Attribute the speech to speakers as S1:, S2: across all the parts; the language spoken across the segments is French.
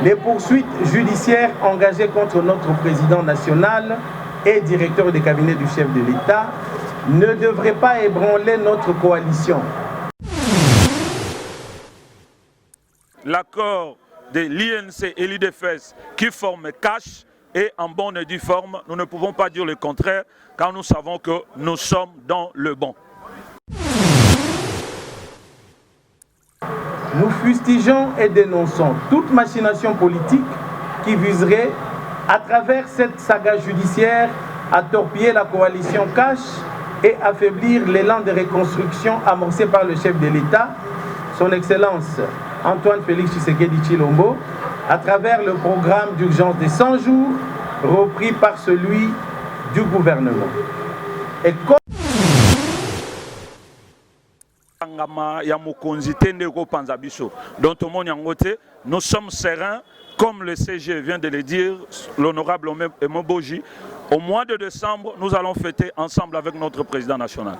S1: Les poursuites judiciaires engagées contre notre président national et directeur de cabinet du chef de l'État ne devraient pas ébranler notre coalition.
S2: L'accord de l'INC et l'IDFS qui forment CASH est en bonne et due forme. Nous ne pouvons pas dire le contraire car nous savons que nous sommes dans le bon.
S1: Nous fustigeons et dénonçons toute machination politique qui viserait, à travers cette saga judiciaire, à torpiller la coalition CASH et affaiblir l'élan de reconstruction amorcé par le chef de l'État, son Excellence Antoine Félix Tshisekedi Tshilombo, à travers le programme d'urgence des 100 jours, repris par celui du gouvernement. Et
S2: nous sommes sereins, comme le CG vient de le dire, l'honorable Emoboji. Au mois de décembre, nous allons fêter ensemble avec notre président national.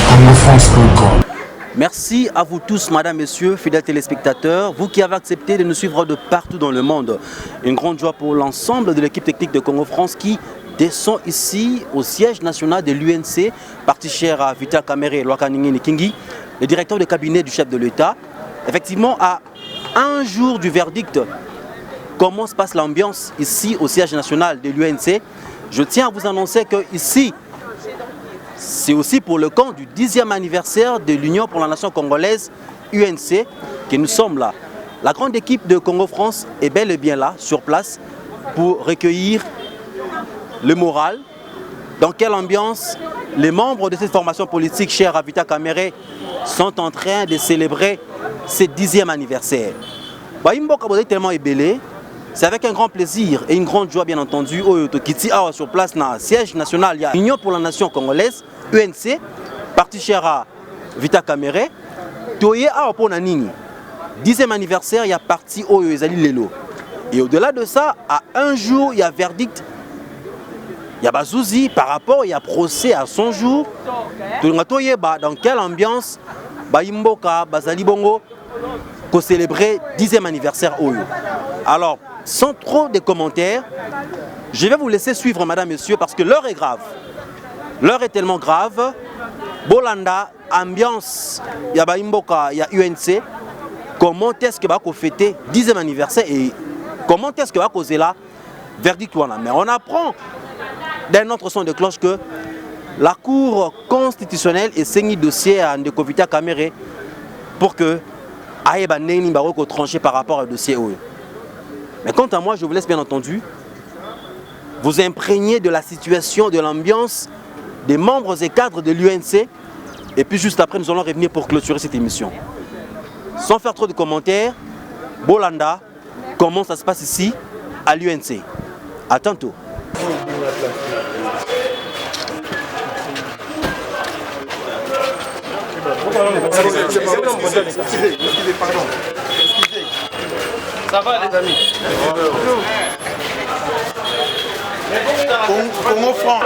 S3: Congo France.
S4: Merci à vous tous, madame, messieurs, fidèles téléspectateurs, vous qui avez accepté de nous suivre de partout dans le monde. Une grande joie pour l'ensemble de l'équipe technique de Congo France qui descend ici au siège national de l'UNC, parti cher à Vital Kamerhe Lwakaningini Nikingi, le directeur de cabinet du chef de l'État. Effectivement, à un jour du verdict, comment se passe l'ambiance ici au siège national de l'UNC? Je tiens à vous annoncer que ici, c'est aussi pour le camp du 10e anniversaire de l'Union pour la Nation Congolaise, UNC, que nous sommes là. La grande équipe de Congo France est bel et bien là, sur place, pour recueillir le moral. Dans quelle ambiance les membres de cette formation politique chère à Vital Kamerhe sont en train de célébrer ce 10e anniversaire. Baïmboka est tellement ébélé. C'est avec un grand plaisir et une grande joie, bien entendu, qui sur place dans le siège national, il y a l'Union pour la Nation Congolaise, UNC, parti cher à Vital Kamerhe. Toye a pour Nanini. 10e anniversaire, il y a parti au Ezali Lelo. Et au-delà de ça, à un jour, il y a verdict. Il y a Bazouzi par rapport, il y a procès à 100 jours. Dans quelle ambiance Baïmboka, Bazali Bongo, pour célébrer 10e anniversaire Oyo. Alors, sans trop de commentaires, je vais vous laisser suivre, madame, messieurs, parce que l'heure est grave. L'heure est tellement grave. Bolanda, ambiance, il y a Baïmboka, il y a UNC. Comment est-ce que va fêter 10e anniversaire et comment est-ce que va causer là verdict? Mais on apprend d'un autre son de cloche que la Cour constitutionnelle est saignée dossier à Ndeko Vital Kamerhe pour que Aïba Neni Baroko tranché par rapport au dossier Oyo. Mais quant à moi, je vous laisse bien entendu vous imprégner de la situation, de l'ambiance des membres et cadres de l'UNC. Et puis juste après, nous allons revenir pour clôturer cette émission. Sans faire trop de commentaires, Bolanda, comment ça se passe ici à l'UNC? À tantôt.
S5: Excusez, pardon. Ça va les amis? Congo France.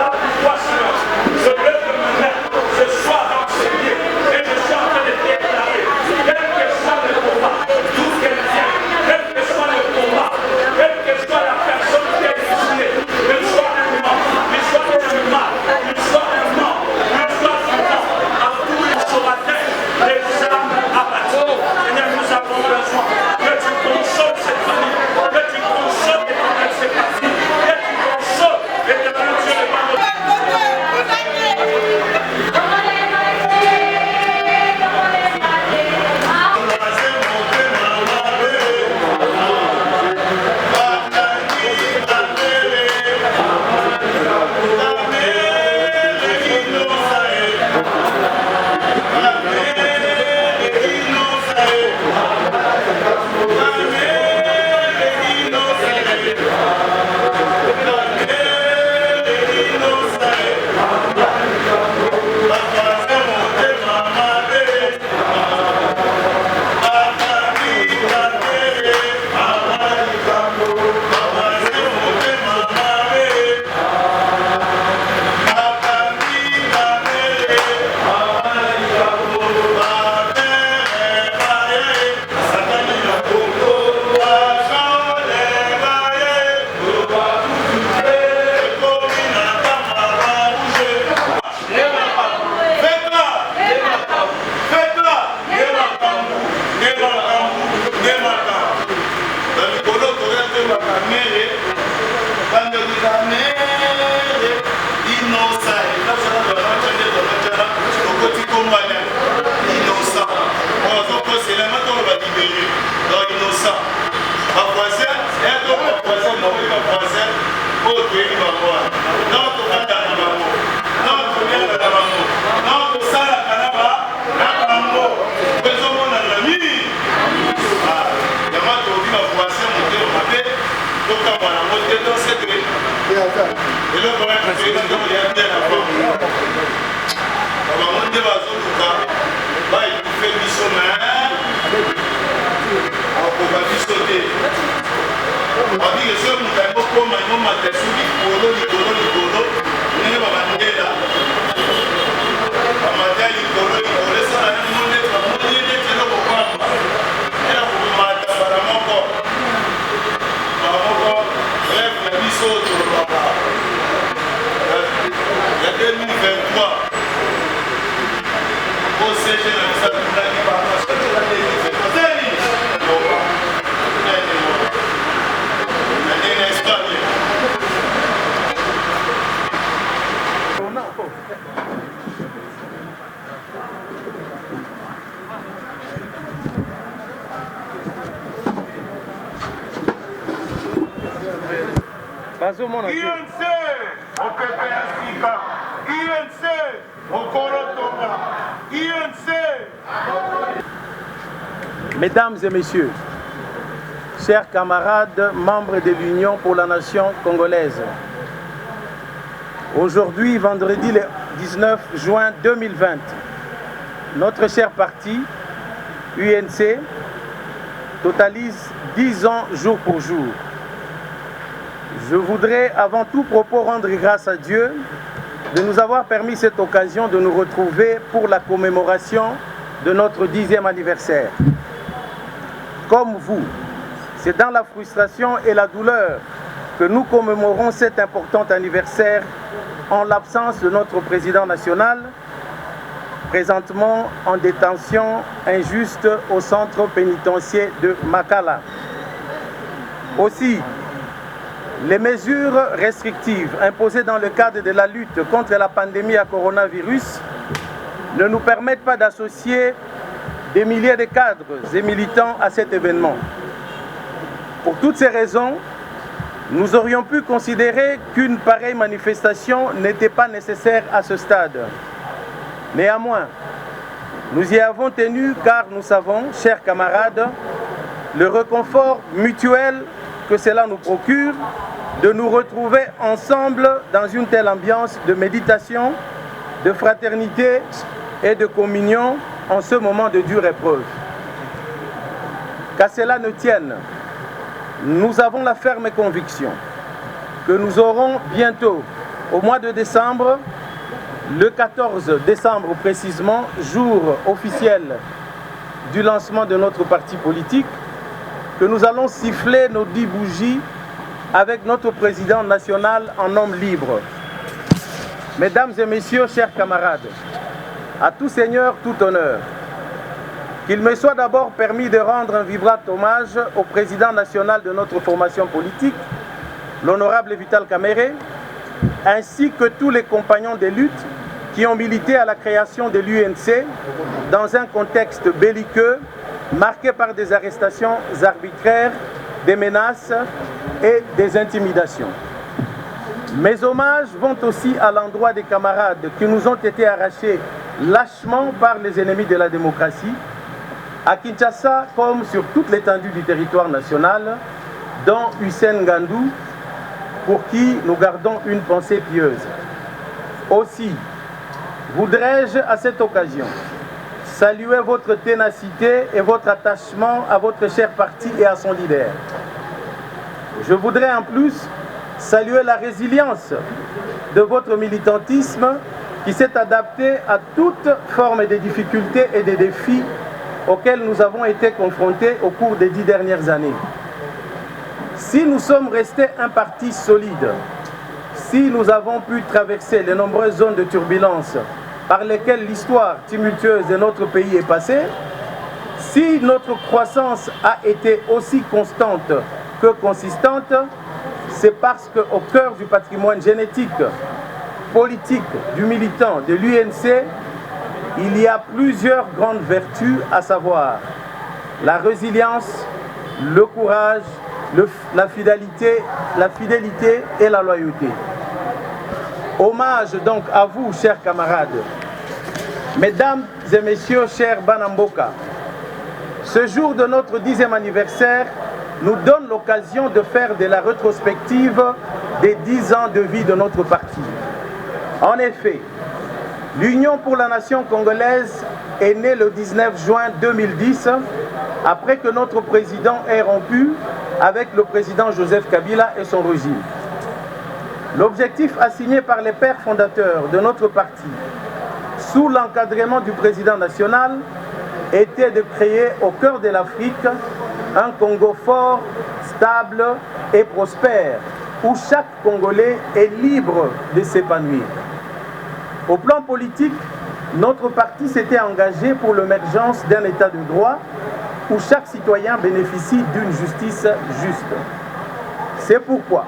S1: Mesdames et messieurs, chers camarades, membres de l'Union pour la nation congolaise, aujourd'hui, vendredi le 19 juin 2020, notre cher parti, UNC, totalise 10 ans jour pour jour. Je voudrais avant tout propos rendre grâce à Dieu de nous avoir permis cette occasion de nous retrouver pour la commémoration de notre 10e anniversaire. Comme vous, c'est dans la frustration et la douleur que nous commémorons cet important anniversaire en l'absence de notre président national, présentement en détention injuste au centre pénitentiaire de Makala. Aussi, les mesures restrictives imposées dans le cadre de la lutte contre la pandémie à coronavirus ne nous permettent pas d'associer des milliers de cadres et militants à cet événement. Pour toutes ces raisons, nous aurions pu considérer qu'une pareille manifestation n'était pas nécessaire à ce stade. Néanmoins, nous y avons tenu car nous savons, chers camarades, le réconfort mutuel que cela nous procure de nous retrouver ensemble dans une telle ambiance de méditation, de fraternité et de communion en ce moment de dure épreuve. Qu'à cela ne tienne, nous avons la ferme conviction que nous aurons bientôt, au mois de décembre, le 14 décembre précisément, jour officiel du lancement de notre parti politique, que nous allons siffler nos 10 bougies avec notre président national en homme libre. Mesdames et messieurs, chers camarades, à tout seigneur, tout honneur, qu'il me soit d'abord permis de rendre un vibrant hommage au président national de notre formation politique, l'honorable Vital Kamerhe, ainsi que tous les compagnons de lutte qui ont milité à la création de l'UNC dans un contexte belliqueux marqué par des arrestations arbitraires, des menaces et des intimidations. Mes hommages vont aussi à l'endroit des camarades qui nous ont été arrachés lâchement par les ennemis de la démocratie, à Kinshasa comme sur toute l'étendue du territoire national, dont Hussein Gandou, pour qui nous gardons une pensée pieuse. Aussi, voudrais-je à cette occasion saluer votre ténacité et votre attachement à votre cher parti et à son leader. Je voudrais en plus saluer la résilience de votre militantisme qui s'est adapté à toute forme de difficultés et de défis auxquels nous avons été confrontés au cours des 10 dernières années. Si nous sommes restés un parti solide, si nous avons pu traverser les nombreuses zones de turbulence par lesquelles l'histoire tumultueuse de notre pays est passée, si notre croissance a été aussi constante que consistante, c'est parce qu'au cœur du patrimoine génétique, politique du militant de l'UNC, il y a plusieurs grandes vertus, à savoir la résilience, le courage, la fidélité et la loyauté. Hommage donc à vous, chers camarades. Mesdames et messieurs, chers Banamboka, ce jour de notre 10e anniversaire nous donne l'occasion de faire de la rétrospective des 10 ans de vie de notre parti. En effet, l'Union pour la nation congolaise est née le 19 juin 2010, après que notre président ait rompu avec le président Joseph Kabila et son régime. L'objectif assigné par les pères fondateurs de notre parti, sous l'encadrement du président national, était de créer au cœur de l'Afrique un Congo fort, stable et prospère, où chaque Congolais est libre de s'épanouir. Au plan politique, notre parti s'était engagé pour l'émergence d'un État de droit où chaque citoyen bénéficie d'une justice juste. C'est pourquoi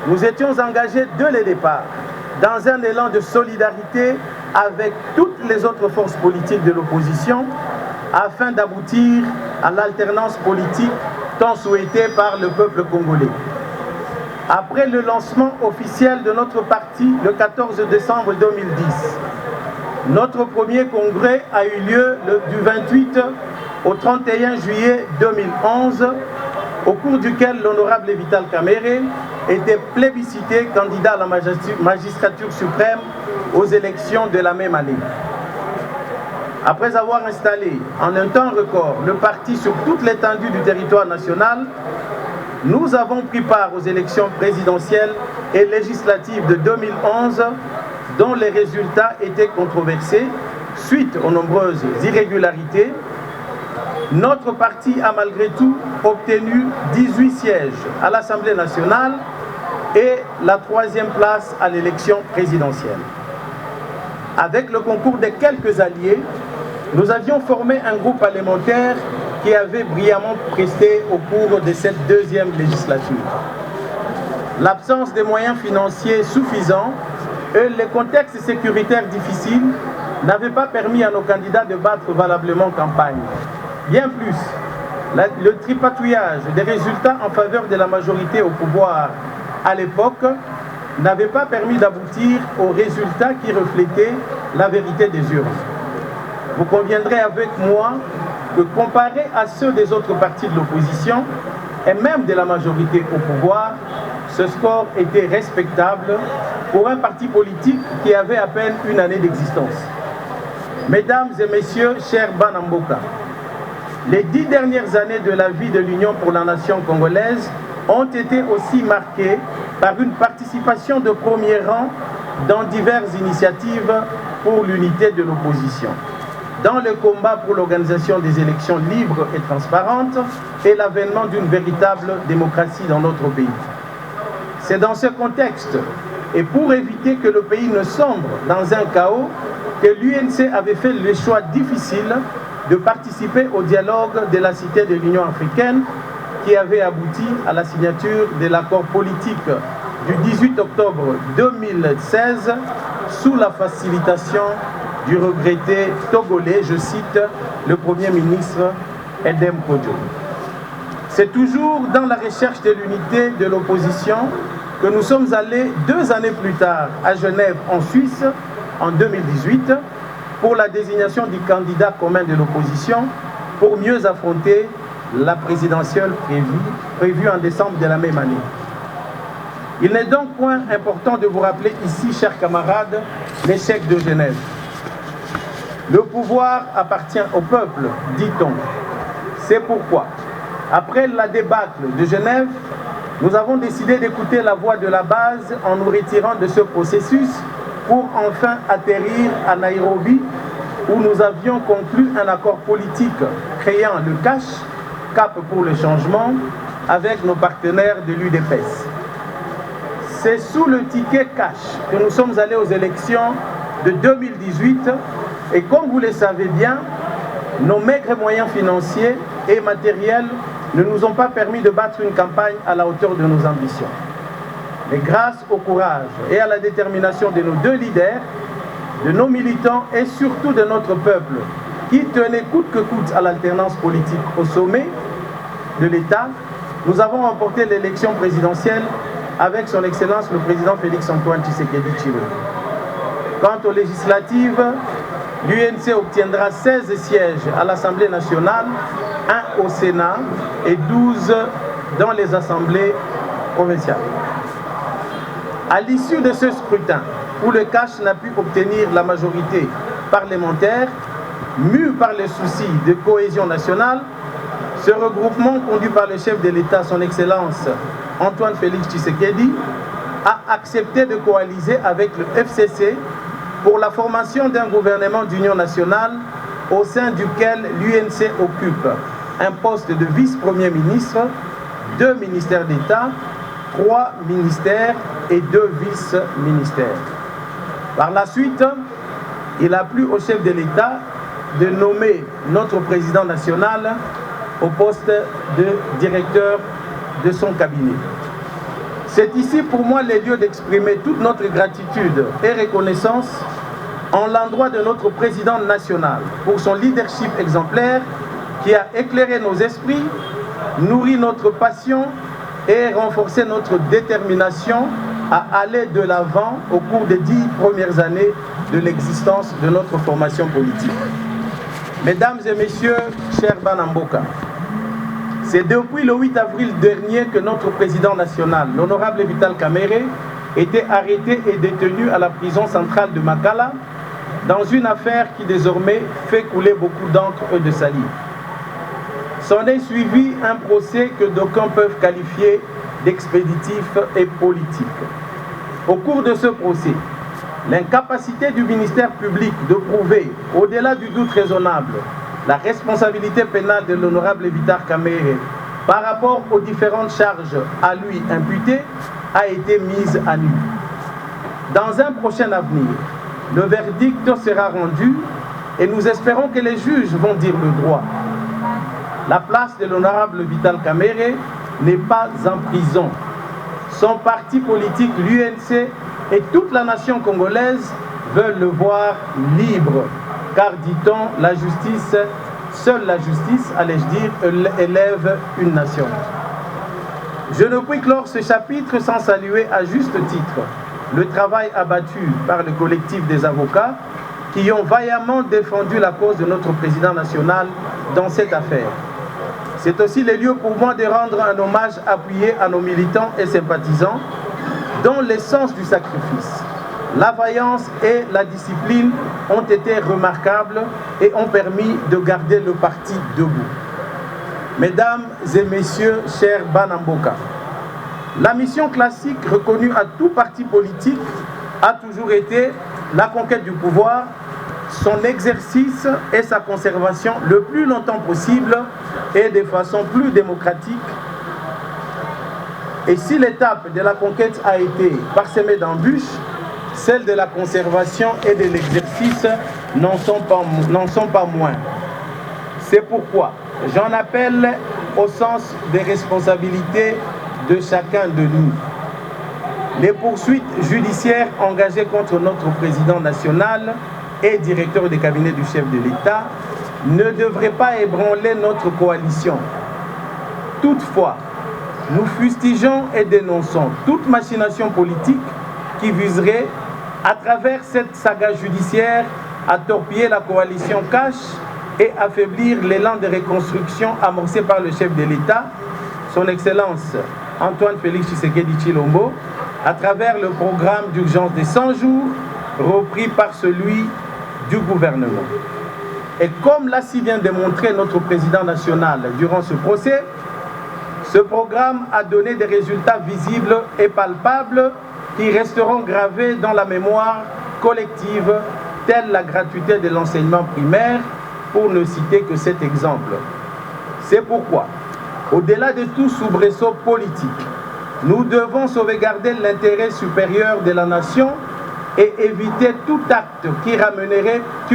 S1: nous étions engagés dès le départ dans un élan de solidarité avec toutes les autres forces politiques de l'opposition afin d'aboutir à l'alternance politique tant souhaitée par le peuple congolais. Après le lancement officiel de notre parti le 14 décembre 2010, notre premier congrès a eu lieu du 28 au 31 juillet 2011, au cours duquel l'honorable Vital Kamerhe était plébiscité candidat à la magistrature suprême aux élections de la même année. Après avoir installé en un temps record le parti sur toute l'étendue du territoire national, nous avons pris part aux élections présidentielles et législatives de 2011, dont les résultats étaient controversés suite aux nombreuses irrégularités. Notre parti a malgré tout obtenu 18 sièges à l'Assemblée nationale et la 3e place à l'élection présidentielle. Avec le concours de quelques alliés, nous avions formé un groupe parlementaire qui avait brillamment presté au cours de cette 2e législature. L'absence de moyens financiers suffisants et le contexte sécuritaire difficile n'avaient pas permis à nos candidats de battre valablement campagne. Bien plus, le tripatouillage des résultats en faveur de la majorité au pouvoir à l'époque n'avait pas permis d'aboutir aux résultats qui reflétaient la vérité des urnes. Vous conviendrez avec moi que comparé à ceux des autres partis de l'opposition et même de la majorité au pouvoir, ce score était respectable pour un parti politique qui avait à peine une année d'existence. Mesdames et messieurs, chers Banamboka, les 10 dernières années de la vie de l'Union pour la nation congolaise ont été aussi marquées par une participation de premier rang dans diverses initiatives pour l'unité de l'opposition, dans le combat pour l'organisation des élections libres et transparentes et l'avènement d'une véritable démocratie dans notre pays. C'est dans ce contexte et pour éviter que le pays ne sombre dans un chaos que l'UNC avait fait le choix difficile de participer au dialogue de la Cité de l'Union africaine qui avait abouti à la signature de l'accord politique du 18 octobre 2016 sous la facilitation du regretté togolais, je cite, le Premier ministre Edem Kodjo. C'est toujours dans la recherche de l'unité de l'opposition que nous sommes allés 2 années plus tard à Genève, en Suisse, en 2018, pour la désignation du candidat commun de l'opposition pour mieux affronter la présidentielle prévue en décembre de la même année. Il n'est donc point important de vous rappeler ici, chers camarades, l'échec de Genève. Le pouvoir appartient au peuple, dit-on. C'est pourquoi, après la débâcle de Genève, nous avons décidé d'écouter la voix de la base en nous retirant de ce processus pour enfin atterrir à Nairobi, où nous avions conclu un accord politique créant le CACH, Cap pour le changement, avec nos partenaires de l'UDPS. C'est sous le ticket cash que nous sommes allés aux élections de 2018 et comme vous le savez bien, nos maigres moyens financiers et matériels ne nous ont pas permis de battre une campagne à la hauteur de nos ambitions. Mais grâce au courage et à la détermination de nos 2 leaders, de nos militants et surtout de notre peuple, qui tenait coûte que coûte à l'alternance politique au sommet de l'État, nous avons remporté l'élection présidentielle avec son Excellence le Président Félix-Antoine Tshisekedi Tshilombo. Quant aux législatives, l'UNC obtiendra 16 sièges à l'Assemblée nationale, 1 au Sénat et 12 dans les assemblées provinciales. À l'issue de ce scrutin, où le CACH n'a pu obtenir la majorité parlementaire, mu par les soucis de cohésion nationale, ce regroupement conduit par le chef de l'État, son Excellence Antoine Félix Tshisekedi, a accepté de coaliser avec le FCC pour la formation d'un gouvernement d'union nationale au sein duquel l'UNC occupe un poste de vice-premier ministre, 2 ministères d'État, 3 ministères et 2 vice-ministères. Par la suite, il a plu au chef de l'État de nommer notre président national au poste de directeur de son cabinet. C'est ici pour moi le lieu d'exprimer toute notre gratitude et reconnaissance en l'endroit de notre président national pour son leadership exemplaire qui a éclairé nos esprits, nourri notre passion et renforcé notre détermination à aller de l'avant au cours des 10 premières années de l'existence de notre formation politique. Mesdames et messieurs, chers Banamboka, c'est depuis le 8 avril dernier que notre président national, l'honorable Vital Kamerhe, était arrêté et détenu à la prison centrale de Makala dans une affaire qui désormais fait couler beaucoup d'encre et de salive. S'en est suivi un procès que d'aucuns peuvent qualifier d'expéditif et politique. Au cours de ce procès, l'incapacité du ministère public de prouver, au-delà du doute raisonnable, la responsabilité pénale de l'honorable Vital Kamerhe par rapport aux différentes charges à lui imputées a été mise à nu. Dans un prochain avenir, le verdict sera rendu et nous espérons que les juges vont dire le droit. La place de l'honorable Vital Kamerhe n'est pas en prison. Son parti politique, l'UNC, et toute la nation congolaise veulent le voir libre. Car, dit-on, la justice, seule la justice, allais-je dire, élève une nation. Je ne puis clore ce chapitre sans saluer à juste titre le travail abattu par le collectif des avocats qui ont vaillamment défendu la cause de notre président national dans cette affaire. C'est aussi le lieu pour moi de rendre un hommage appuyé à nos militants et sympathisants dont l'essence du sacrifice, la vaillance et la discipline ont été remarquables et ont permis de garder le parti debout. Mesdames et messieurs, chers Banamboka, la mission classique reconnue à tout parti politique a toujours été la conquête du pouvoir, son exercice et sa conservation le plus longtemps possible et de façon plus démocratique. Et si l'étape de la conquête a été parsemée d'embûches, celles de la conservation et de l'exercice n'en sont pas moins. C'est pourquoi j'en appelle au sens des responsabilités de chacun de nous. Les poursuites judiciaires engagées contre notre président national et directeur de cabinet du chef de l'État ne devraient pas ébranler notre coalition. Toutefois, nous fustigeons et dénonçons toute machination politique qui viserait, à travers cette saga judiciaire, à torpiller la coalition CACH et affaiblir l'élan de reconstruction amorcé par le chef de l'État, son Excellence Antoine Félix Tshisekedi Tshilombo, à travers le programme d'urgence des 100 jours, repris par celui du gouvernement. Et comme l'a si bien démontré notre président national durant ce procès, ce programme a donné des résultats visibles et palpables qui resteront gravés dans la mémoire collective, telle la gratuité de l'enseignement primaire, pour ne citer que cet exemple. C'est pourquoi, au-delà de tout soubresaut politique, nous devons sauvegarder l'intérêt supérieur de la nation et éviter tout acte qui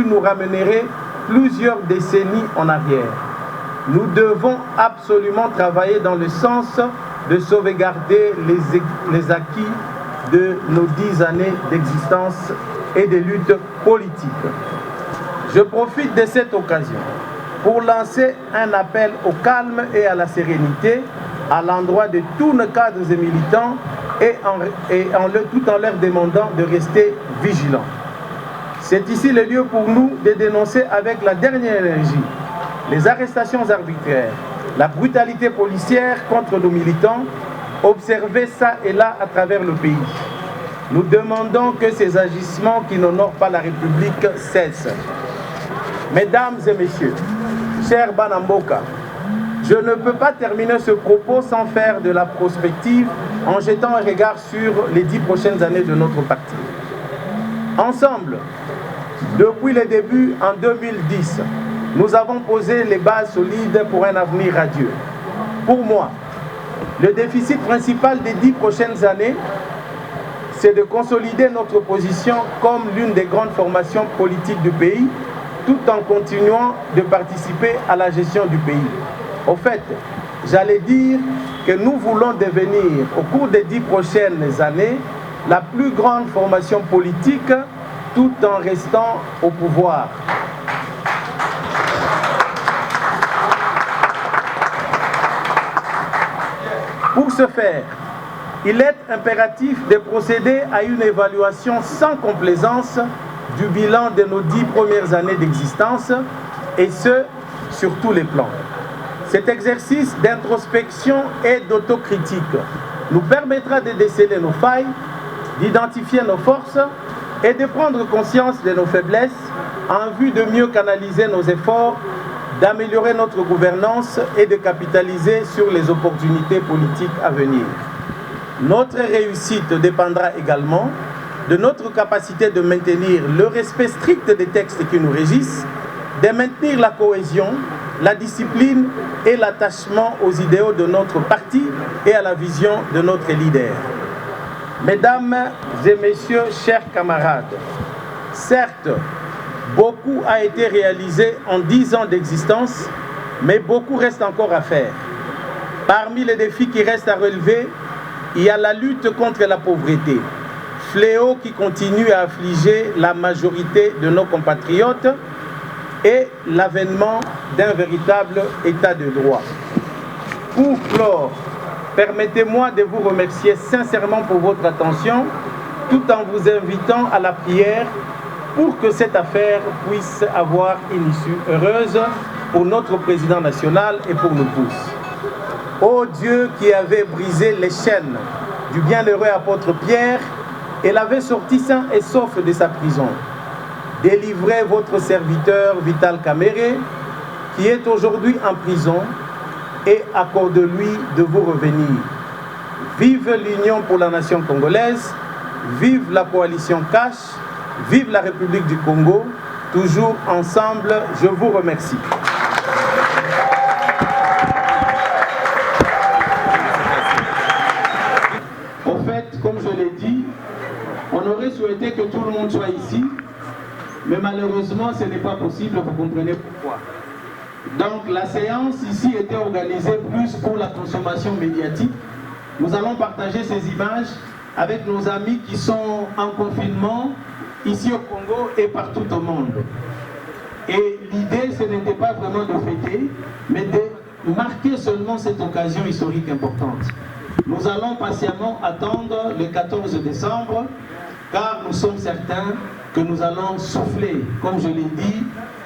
S1: nous ramènerait plusieurs décennies en arrière. Nous devons absolument travailler dans le sens de sauvegarder les acquis de nos 10 années d'existence et de lutte politique. Je profite de cette occasion pour lancer un appel au calme et à la sérénité à l'endroit de tous nos cadres et militants tout en leur demandant de rester vigilants. C'est ici le lieu pour nous de dénoncer avec la dernière énergie les arrestations arbitraires, La brutalité policière contre nos militants, observée ça et là à travers le pays. Nous demandons que ces agissements qui n'honorent pas la République cessent. Mesdames et messieurs, chers Banamboka, je ne peux pas terminer ce propos sans faire de la prospective en jetant un regard sur les 10 prochaines années de notre parti. Ensemble, depuis le début en 2010, nous avons posé les bases solides pour un avenir radieux. Pour moi, le déficit principal des 10 prochaines années, c'est de consolider notre position comme l'une des grandes formations politiques du pays, tout en continuant de participer à la gestion du pays. Au fait, j'allais dire que nous voulons devenir, au cours des 10 prochaines années, la plus grande formation politique, tout en restant au pouvoir. Pour ce faire, il est impératif de procéder à une évaluation sans complaisance du bilan de nos 10 premières années d'existence, et ce, sur tous les plans. Cet exercice d'introspection et d'autocritique nous permettra de déceler nos failles, d'identifier nos forces et de prendre conscience de nos faiblesses en vue de mieux canaliser nos efforts, d'améliorer notre gouvernance et de capitaliser sur les opportunités politiques à venir. Notre réussite dépendra également de notre capacité de maintenir le respect strict des textes qui nous régissent, de maintenir la cohésion, la discipline et l'attachement aux idéaux de notre parti et à la vision de notre leader. Mesdames et messieurs, chers camarades, certes, beaucoup a été réalisé en 10 ans d'existence, mais beaucoup reste encore à faire. Parmi les défis qui restent à relever, il y a la lutte contre la pauvreté, fléau qui continue à affliger la majorité de nos compatriotes, et l'avènement d'un véritable état de droit. Pour clore, permettez-moi de vous remercier sincèrement pour votre attention, tout en vous invitant à la prière pour que cette affaire puisse avoir une issue heureuse pour notre président national et pour nous tous. Ô Dieu qui avait brisé les chaînes du bienheureux apôtre Pierre et l'avait sorti sain et sauf de sa prison, délivrez votre serviteur Vital Kamerhe, qui est aujourd'hui en prison, et accorde-lui de vous revenir. Vive l'Union pour la nation congolaise, vive la coalition Cash, vive la République du Congo, toujours ensemble, je vous remercie. Au fait, comme je l'ai dit, on aurait souhaité que tout le monde soit ici, mais malheureusement, ce n'est pas possible, vous comprenez pourquoi. Donc la séance ici était organisée plus pour la consommation médiatique. Nous allons partager ces images avec nos amis qui sont en confinement ici au Congo et partout au monde. Et l'idée, ce n'était pas vraiment de fêter, mais de marquer seulement cette occasion historique importante. Nous allons patiemment attendre le 14 décembre, car nous sommes certains que nous allons souffler, comme je l'ai dit,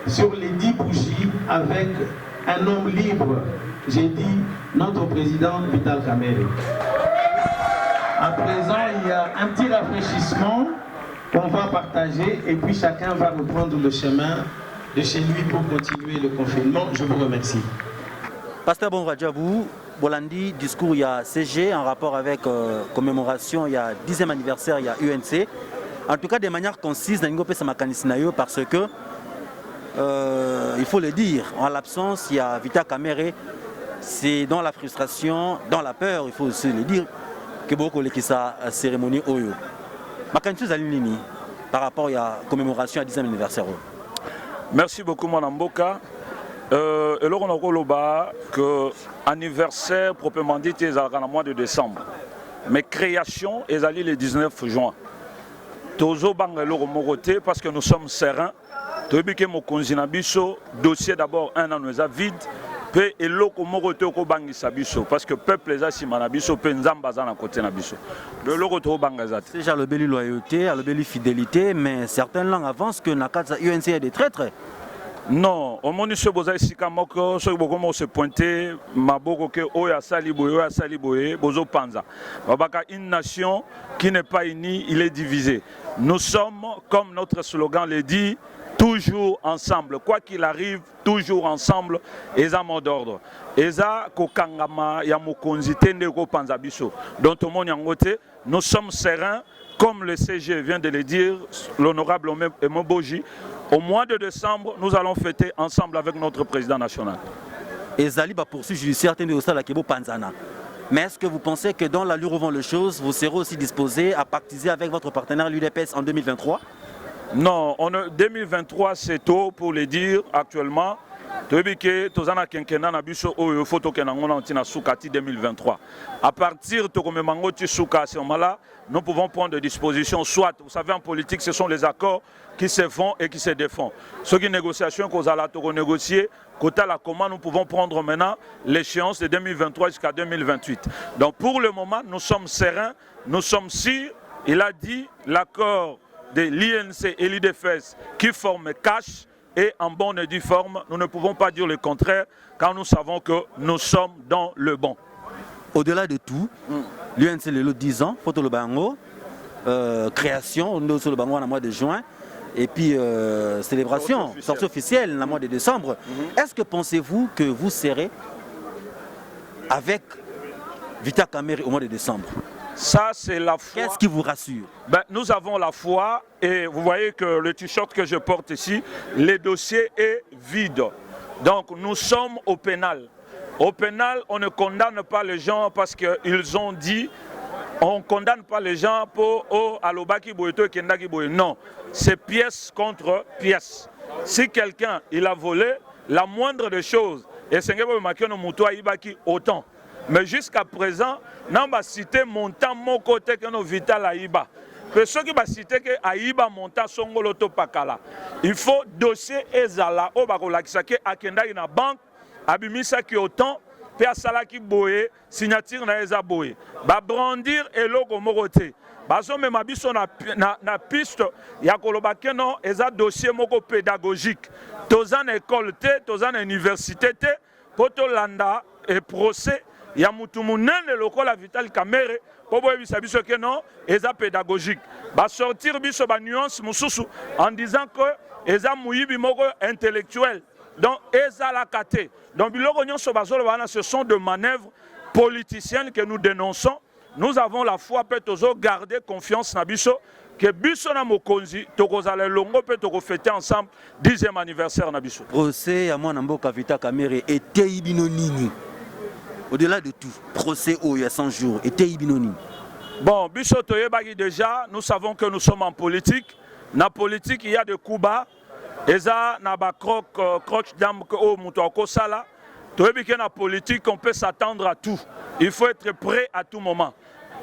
S1: sur les 10 bougies avec un homme libre, j'ai dit notre président Vital Kamerhe. À présent, il y a un petit rafraîchissement qu'on va partager et puis chacun va reprendre le chemin de chez lui pour continuer le confinement. Je vous remercie.
S4: Pasteur Bonradjabou, Bolandi, discours, il y a CG en rapport avec commémoration, il y a 10e anniversaire, il y a UNC. En tout cas, de manière concise, parce que, il faut le dire, en l'absence, il y a Vital Kamerhe, c'est dans la frustration, dans la peur, il faut aussi le dire, que beaucoup de sa cérémonie Oyo. Par rapport à la commémoration à 10e anniversaire.
S2: Merci beaucoup, Manamboka. Et là, on a que l'anniversaire, proprement dit, est le mois de décembre. Mais création est le 19 juin. Tozo Bangalore Moroté, parce que nous sommes sereins. Tobiké Mokonzina Biso, dossier d'abord un an nous a vide. Pe eloko Moroté ko bangisa biso parce que peuple les a simana biso pe nzamba za na côté na biso. De loko to bangazat.
S4: C'est déjà le belle loyauté, le belle fidélité, mais certaines langues avancent que Nakatsa UNC est des traîtres.
S2: Non, au monde se boza isika moko so bokomo se pointer maboko ke oya sali boye bozo panza. Babaka une nation qui n'est pas unie, il est divisé. Nous sommes comme notre slogan le dit toujours ensemble, quoi qu'il arrive, toujours ensemble, eza mot d'ordre. Eza kokangama ya mokonzi tende ko panza biso. Donc tout le monde yangote, nous sommes sereins comme le CG vient de le dire, l'honorable Emoboji. Au mois de décembre, nous allons fêter ensemble avec notre président national.
S4: Et Zali va poursuivre judiciaire tenu au Sala Kebo Panzana. Mais est-ce que vous pensez que dans l'allure où vont les choses, vous serez aussi disposé à pactiser avec votre partenaire l'UDPS en 2023?
S2: Non, 2023 c'est tôt pour le dire actuellement. Tozana kenkena na biso oyo photo kenangona antina soukati 2023. À partir de Komemango Souka, nous pouvons prendre des dispositions. Soit, vous savez, en politique, ce sont les accords qui se font et qui se défendent. Ce qui négociations qu'on a négocier, quota la commande, nous pouvons prendre maintenant l'échéance de 2023 jusqu'à 2028. Donc pour le moment, nous sommes sereins, nous sommes sûrs. Il a dit l'accord de l'INC et l'IDFS qui forment cash. Et en bonne et due forme, nous ne pouvons pas dire le contraire car nous savons que nous sommes dans le bon.
S4: Au-delà de tout, l'UNC le 10 ans, photo le bango, création, nous sur le bango en mois de juin, et puis célébration, sortie officielle en mois de décembre. Est-ce que pensez-vous que vous serez avec Vita Kamere au mois de décembre?
S2: Ça, c'est la foi.
S4: Qu'est-ce qui vous rassure?
S2: Ben, nous avons la foi et vous voyez que le t-shirt que je porte ici, le dossier est vide. Donc nous sommes au pénal. Au pénal, on ne condamne pas les gens parce qu'ils ont dit, on ne condamne pas les gens pour alobaki boyeto et kendaki boye. Non, c'est pièce contre pièce. Si quelqu'un il a volé, la moindre des choses, et c'est autant. Mais jusqu'à présent, nous avons cité montant mon côté que nous vital Aïba. Mais ceux qui ont cité que Aïba montant son goloto pakala. Il faut dossier ezala au bakolakisake akenda ina banque abimisa ki autant pe asala ki boye signature na eza boye. Ba brandir eloko morote. Bazo mema biso na piste ya koloba ke non eza dossier moko pédagogique. Tozan école te, tozan université te, poto landa et procès ya mutu munene lokola Vital Kamere po boye biso ke non eza pédagogique ba sortir biso ba nuance mususu en disant que eza muyibi moko intellectuel donc eza la kate donc biloko nyonso bazolo bana ce sont de manœuvres politiciennes que nous dénonçons. Nous avons la foi peut tozo garder confiance na biso que biso na mokonzi tokozala longo peut toko fêter ensemble 10e anniversaire na biso.
S4: Procès ya mwana mboka Vita Kamere était ibinonini. Au-delà de tout, procès il y a 100 jours, était ibinoni.
S2: Bon, biso toyebaki déjà, nous savons que nous sommes en politique. Na politique, il y a des coups bas. Eza na ba croche d'âme au mutoko sala. Toyebiki na politique, on peut s'attendre à tout. Il faut être prêt à tout moment.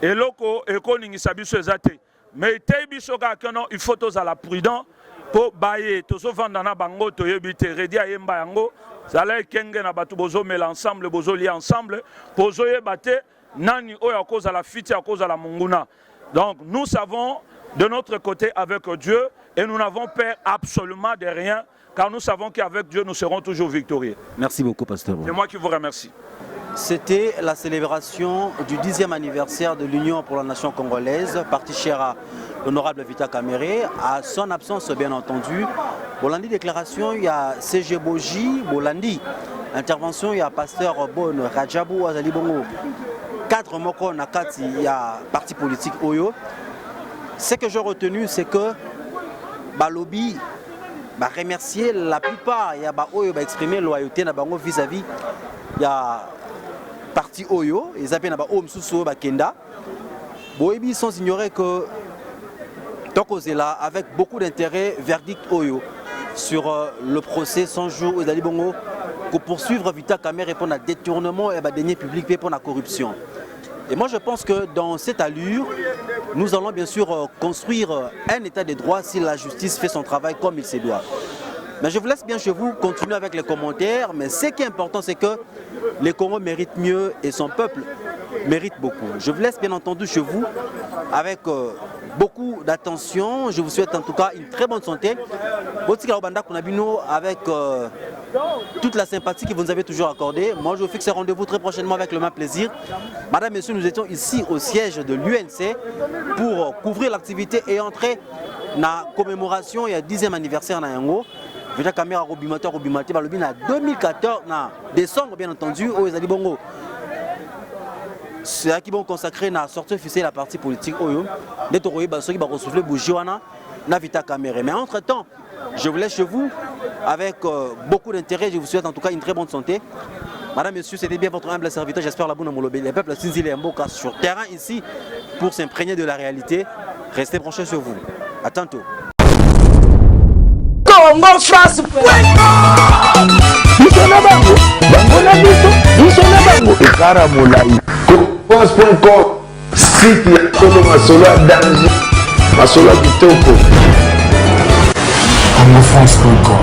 S2: Et loko eko ningisa biso ezate. Mais te biso ka non, il faut tous à la prudent pour bailler. Tozo vandana bango toyebite redi ayemba yango. Zala kenge na batu bozo mel ensemble, bozo lié ensemble, bozo yebate nani oya cause à la fiti à cause à la munguna. Donc nous savons de notre côté avec Dieu et nous n'avons peur absolument de rien car nous savons qu'avec Dieu nous serons toujours victorieux.
S4: Merci beaucoup pasteur.
S2: C'est moi qui vous remercie.
S4: C'était la célébration du 10e anniversaire de l'Union pour la nation congolaise, partie chère à l'honorable Vita Kamere, à son absence bien entendu. Bolandi déclaration, il y a CG Boji, Bolandi. Intervention, il y a pasteur Bon Rajabou Azali Bongo. 4 moko nakati, il y a parti politique Oyo. Ce que j'ai retenu, c'est que Balobi va remercier la plupart, il y a Oyo va exprimer loyauté vis-à-vis. Il y a parti Oyo, ils appellent Omsuso Bakenda. Boebi sans ignorer que Tokozela, avec beaucoup d'intérêt, verdict Oyo sur le procès 100 jours aux Ali Bongo, pour poursuivre Vita Kamere pour un détournement et deniers publics pour la corruption. Et moi je pense que dans cette allure, nous allons bien sûr construire un état de droit si la justice fait son travail comme il se doit. Mais je vous laisse bien chez vous continuer avec les commentaires. Mais ce qui est important, c'est que les Congo méritent mieux et son peuple mérite beaucoup. Je vous laisse bien entendu chez vous avec beaucoup d'attention. Je vous souhaite en tout cas une très bonne santé. Avec toute la sympathie que vous nous avez toujours accordée. Moi, je vous fixe rendez-vous très prochainement avec le même plaisir. Madame, Messieurs, nous étions ici au siège de l'UNC pour couvrir l'activité et entrer dans la commémoration et le 10e anniversaire de Yango. La caméra Robimateur, en 2014, en décembre, bien entendu, aux Alibongo. C'est là qu'ils vont consacrer la sortie officielle de la partie politique. Mais entre-temps, je vous laisse chez vous avec beaucoup d'intérêt. Je vous souhaite en tout cas une très bonne santé. Madame, Messieurs, c'était bien votre humble serviteur. J'espère la bonne amolobé. Les peuples Sinzili et Mboka sur terrain ici pour s'imprégner de la réalité. Restez branchés sur vous. À tantôt.
S3: Site ya Kolo Masolo danger, Masolo kitoko. CongoFrance.com